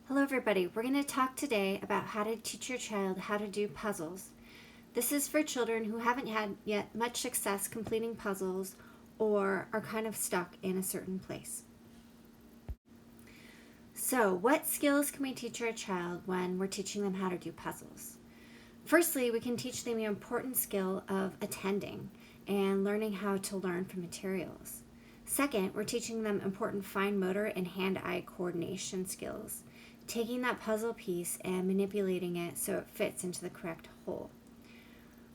Hello everybody, we're going to talk today about how to teach your child how to do puzzles. This is for children who haven't had yet much success completing puzzles or are kind of stuck in a certain place. So, what skills can we teach our child when we're teaching them how to do puzzles? Firstly, we can teach them the important skill of attending and learning how to learn from materials. Second, we're teaching them important fine motor and hand-eye coordination skills, taking that puzzle piece and manipulating it so it fits into the correct hole.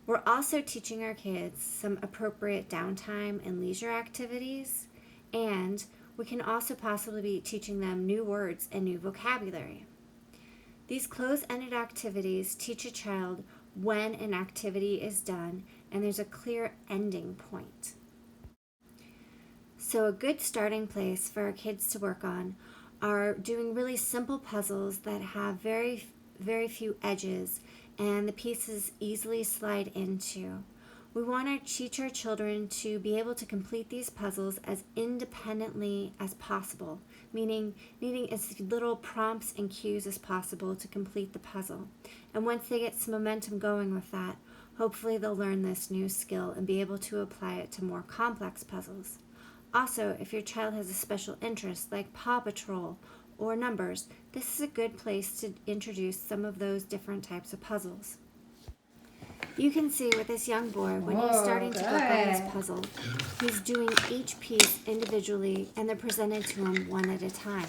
We're also teaching our kids some appropriate downtime and leisure activities, and we can also possibly be teaching them new words and new vocabulary. These close-ended activities teach a child when an activity is done and there's a clear ending point. So a good starting place for our kids to work on are doing really simple puzzles that have very few edges and the pieces easily slide into. We want to teach our children to be able to complete these puzzles as independently as possible, meaning needing as little prompts and cues as possible to complete the puzzle. And once they get some momentum going with that, hopefully they'll learn this new skill and be able to apply it to more complex puzzles. Also, if your child has a special interest like Paw Patrol or numbers, this is a good place to introduce some of those different types of puzzles. You can see with this young boy, when he's starting to work on this puzzle, he's doing each piece individually and they're presented to him one at a time.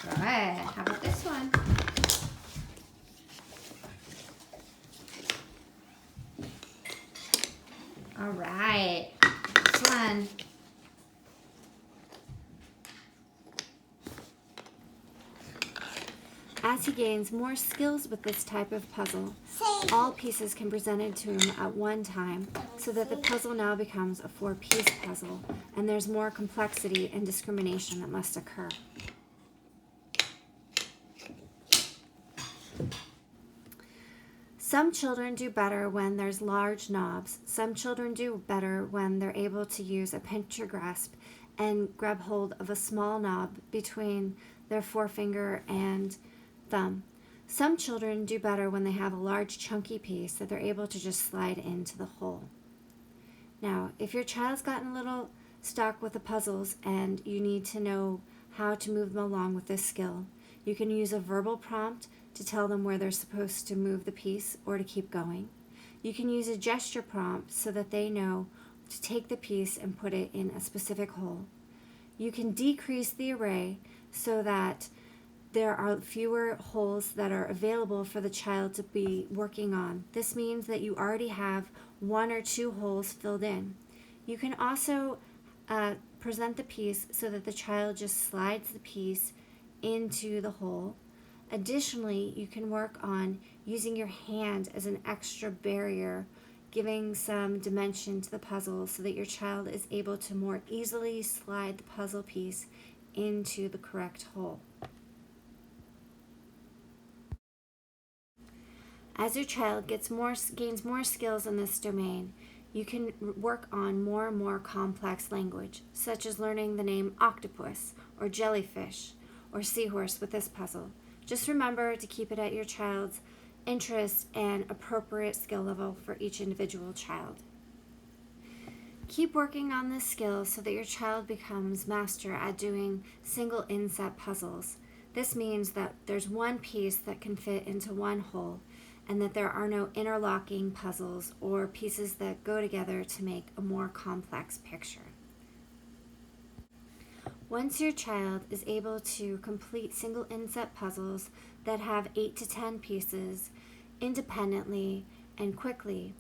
Good. How about this one? All right. This one. As he gains more skills with this type of puzzle, all pieces can be presented to him at one time so that the puzzle now becomes a 4-piece puzzle and there's more complexity and discrimination that must occur. Some children do better when there's large knobs. Some children do better when they're able to use a pincher grasp and grab hold of a small knob between their forefinger and thumb. Some children do better when they have a large chunky piece that they're able to just slide into the hole. Now, if your child's gotten a little stuck with the puzzles and you need to know how to move them along with this skill, you can use a verbal prompt to tell them where they're supposed to move the piece or to keep going. You can use a gesture prompt so that they know to take the piece and put it in a specific hole. You can decrease the array so that there are fewer holes that are available for the child to be working on. This means that you already have 1 or 2 holes filled in. You can also present the piece so that the child just slides the piece into the hole. Additionally, you can work on using your hand as an extra barrier, giving some dimension to the puzzle so that your child is able to more easily slide the puzzle piece into the correct hole. As your child gains more skills in this domain, you can work on more and more complex language, such as learning the name octopus or jellyfish or seahorse with this puzzle. Just remember to keep it at your child's interest and appropriate skill level for each individual child. Keep working on this skill so that your child becomes master at doing single inset puzzles. This means that there's one piece that can fit into one hole and that there are no interlocking puzzles or pieces that go together to make a more complex picture. Once your child is able to complete single inset puzzles that have 8 to 10 pieces independently and quickly,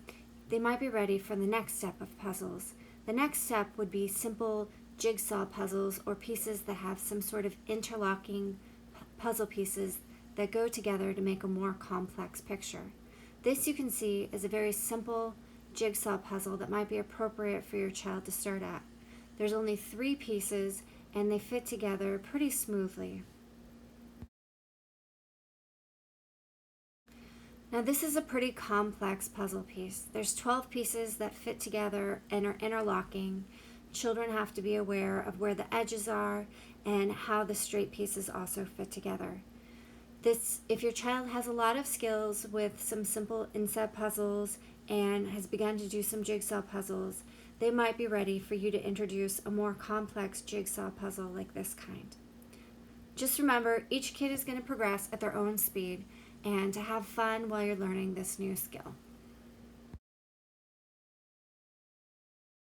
they might be ready for the next step of puzzles. The next step would be simple jigsaw puzzles or pieces that have some sort of interlocking puzzle pieces that go together to make a more complex picture. This, you can see, is a very simple jigsaw puzzle that might be appropriate for your child to start at. There's only 3 pieces and they fit together pretty smoothly. Now this is a pretty complex puzzle piece. There's 12 pieces that fit together and are interlocking. Children have to be aware of where the edges are and how the straight pieces also fit together. If your child has a lot of skills with some simple inset puzzles and has begun to do some jigsaw puzzles, they might be ready for you to introduce a more complex jigsaw puzzle like this kind. Just remember, each kid is going to progress at their own speed, and to have fun while you're learning this new skill.